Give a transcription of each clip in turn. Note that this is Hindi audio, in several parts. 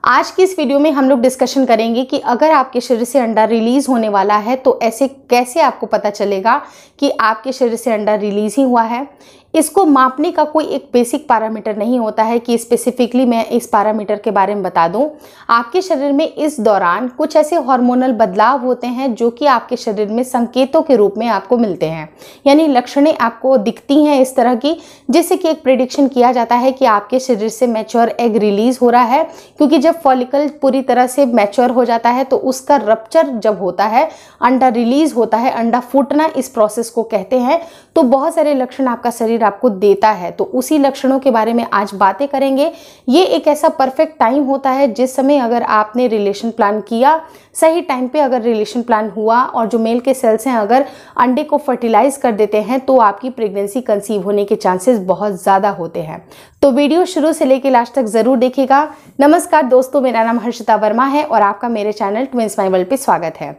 आज की इस वीडियो में हम लोग डिस्कशन करेंगे कि अगर आपके शरीर से अंडा रिलीज होने वाला है तो ऐसे कैसे आपको पता चलेगा कि आपके शरीर से अंडा रिलीज ही हुआ है। इसको मापने का कोई एक बेसिक पैरामीटर नहीं होता है कि स्पेसिफिकली मैं इस पैरामीटर के बारे में बता दूं। आपके शरीर में इस दौरान कुछ ऐसे हार्मोनल बदलाव होते हैं जो कि आपके शरीर में संकेतों के रूप में आपको मिलते हैं, यानी लक्षणें आपको दिखती हैं इस तरह की, जिससे कि एक प्रेडिक्शन किया जाता है कि आपके शरीर से मैच्योर एग रिलीज हो रहा है। क्योंकि जब फॉलिकल पूरी तरह से मैच्योर हो जाता है तो उसका रप्चर जब होता है, अंडा रिलीज होता है, अंडा फूटना इस प्रोसेस को कहते हैं, तो बहुत सारे लक्षण आपका शरीर आपको देता है। तो उसी लक्षणों के बारे में आज बातें करेंगे। ये एक ऐसा परफेक्ट टाइम होता है जिस समय अगर आपने रिलेशन प्लान किया, सही टाइम पे अगर रिलेशन प्लान हुआ और जो मेल के सेल्स हैं अगर अंडे को फर्टिलाइज कर देते हैं तो आपकी प्रेगनेंसी कंसीव होने के चांसेस बहुत ज़्यादा होते हैं। तो वीडियो शुरू से लेकर लास्ट तक ज़रूर देखिएगा। नमस्कार दोस्तों, मेरा नाम हर्षिता वर्मा है और आपका मेरे चैनल ट्विंस माय वर्ल्ड पे स्वागत है।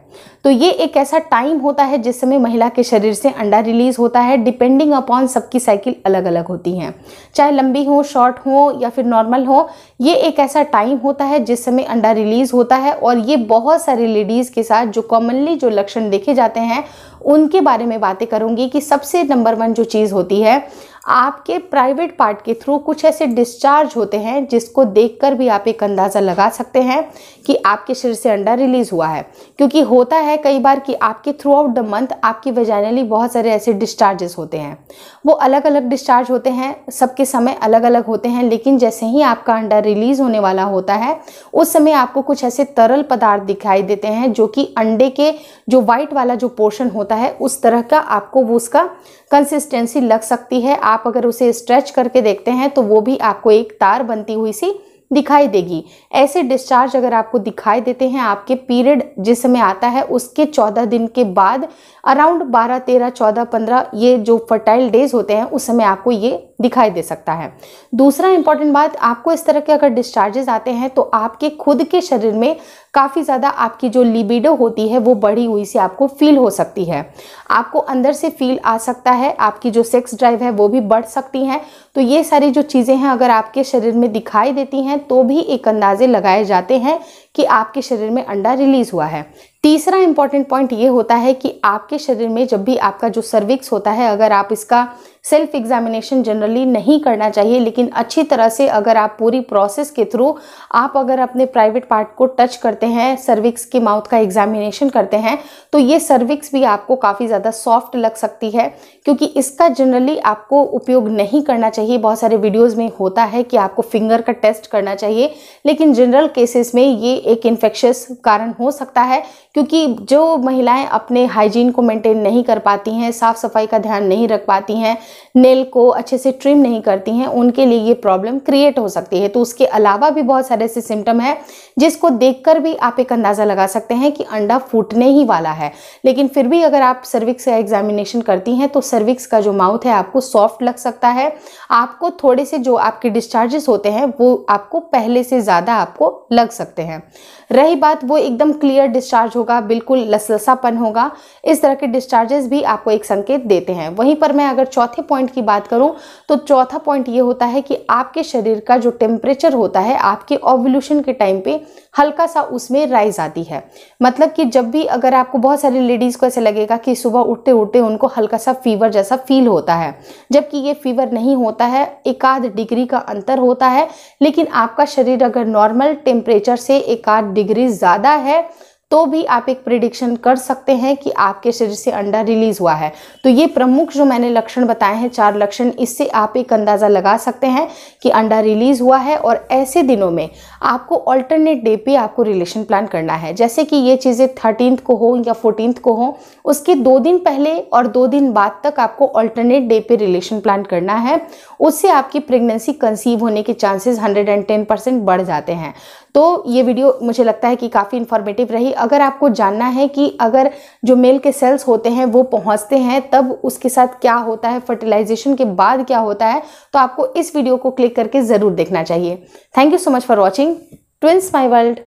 तो ये एक ऐसा टाइम होता है जिस समय महिला के शरीर से अंडा रिलीज होता है। डिपेंडिंग अपॉन सबकी साइकिल अलग अलग होती हैं, चाहे लंबी हो, शॉर्ट हो या फिर नॉर्मल हो। ये एक ऐसा टाइम होता है जिस समय अंडा रिलीज होता है और ये बहुत सारी लेडीज़ के साथ जो कॉमनली जो लक्षण देखे जाते हैं उनके बारे में बातें करूंगी कि सबसे नंबर 1 जो चीज़ होती है, आपके प्राइवेट पार्ट के थ्रू कुछ ऐसे डिस्चार्ज होते हैं जिसको देखकर भी आप एक अंदाज़ा लगा सकते हैं कि आपके शरीर से अंडा रिलीज हुआ है। क्योंकि होता है कई बार कि आपके थ्रू आउट द मंथ आपकी वजाइनली बहुत सारे ऐसे डिस्चार्जेस होते हैं। वो अलग अलग डिस्चार्ज होते हैं, सबके समय अलग अलग होते हैं, लेकिन जैसे ही आपका अंडा रिलीज होने वाला होता है उस समय आपको कुछ ऐसे तरल पदार्थ दिखाई देते हैं जो कि अंडे के जो वाइट वाला जो पोर्शन होता है उस तरह का आपको वो उसका कंसिस्टेंसी लग सकती है। आप अगर उसे स्ट्रेच करके देखते हैं तो वो भी आपको एक तार बनती हुई सी दिखाई देगी। ऐसे डिस्चार्ज अगर आपको दिखाई देते हैं, आपके पीरियड जिस समय आता है उसके 14 दिन के बाद, अराउंड 12, 13, 14, 15 ये जो फर्टाइल डेज होते हैं उस समय आपको ये दिखाई दे सकता है। दूसरा इंपॉर्टेंट बात, आपको इस तरह के अगर डिस्चार्जेस आते हैं तो आपके खुद के शरीर में काफ़ी ज़्यादा आपकी जो लिबिडो होती है वो बढ़ी हुई सी आपको फील हो सकती है। आपको अंदर से फील आ सकता है, आपकी जो सेक्स ड्राइव है वो भी बढ़ सकती है। तो ये सारी जो चीज़ें हैं अगर आपके शरीर में दिखाई देती हैं तो भी एक अंदाजे लगाए जाते हैं कि आपके शरीर में अंडा रिलीज हुआ है। तीसरा इंपॉर्टेंट पॉइंट ये होता है कि आपके शरीर में जब भी आपका जो सर्विक्स होता है, अगर आप इसका सेल्फ एग्जामिनेशन जनरली नहीं करना चाहिए, लेकिन अच्छी तरह से अगर आप पूरी प्रोसेस के थ्रू आप अगर अपने प्राइवेट पार्ट को टच करते हैं, सर्विक्स के माउथ का एग्जामिनेशन करते हैं, तो ये सर्विक्स भी आपको काफ़ी ज़्यादा सॉफ्ट लग सकती है। क्योंकि इसका जनरली आपको उपयोग नहीं करना चाहिए। बहुत सारे वीडियोज़ में होता है कि आपको फिंगर का टेस्ट करना चाहिए, लेकिन जनरल केसेस में ये एक इन्फेक्शियस कारण हो सकता है। क्योंकि जो महिलाएं अपने हाइजीन को मेंटेन नहीं कर पाती हैं, साफ सफाई का ध्यान नहीं रख पाती हैं, नेल को अच्छे से ट्रिम नहीं करती हैं, उनके लिए ये प्रॉब्लम क्रिएट हो सकती है। तो उसके अलावा भी बहुत सारे ऐसे सिम्टम हैं जिसको देखकर भी आप एक अंदाज़ा लगा सकते हैं कि अंडा फूटने ही वाला है। लेकिन फिर भी अगर आप सर्विक्स का एग्जामिनेशन करती हैं तो सर्विक्स का जो माउथ है आपको सॉफ्ट लग सकता है। आपको थोड़े से जो आपके डिस्चार्जेस होते हैं वो आपको पहले से ज़्यादा आपको लग सकते हैं। रही बात, वो एकदम क्लियर डिस्चार्ज होगा, बिल्कुल लसलसापन होगा, इस तरह के डिस्चार्जेस भी आपको एक संकेत देते हैं। वहीं पर मैं अगर चौथे पॉइंट की बात करूं तो चौथा पॉइंट ये होता है कि आपके शरीर का जो टेम्परेचर होता है आपके ओव्यूलेशन के टाइम पे हल्का सा उसमें राइज आती है। मतलब कि जब भी अगर आपको, बहुत सारी लेडीज़ को ऐसे लगेगा कि सुबह उठते उठते उनको हल्का सा फीवर जैसा फील होता है, जबकि ये फीवर नहीं होता है, 1-8 डिग्री का अंतर होता है। लेकिन आपका शरीर अगर नॉर्मल टेम्परेचर से 1-8 डिग्री ज़्यादा है तो भी आप एक प्रिडिक्शन कर सकते हैं कि आपके शरीर से अंडा रिलीज हुआ है। तो ये प्रमुख जो मैंने लक्षण बताए हैं, 4 लक्षण, इससे आप एक अंदाज़ा लगा सकते हैं कि अंडा रिलीज हुआ है। और ऐसे दिनों में आपको ऑल्टरनेट डे पे आपको रिलेशन प्लान करना है। जैसे कि ये चीज़ें 13th को हो या 14th को हो, उसके 2 दिन पहले और 2 दिन बाद तक आपको ऑल्टरनेट डे पे रिलेशन प्लान करना है। उससे आपकी प्रेगनेंसी कंसीव होने के चांसेस 110% बढ़ जाते हैं। तो ये वीडियो मुझे लगता है कि काफ़ी इन्फॉर्मेटिव रही। अगर आपको जानना है कि अगर जो मेल के सेल्स होते हैं वो पहुंचते हैं तब उसके साथ क्या होता है, फर्टिलाइजेशन के बाद क्या होता है, तो आपको इस वीडियो को क्लिक करके ज़रूर देखना चाहिए। Thank you so much for watching twins my world.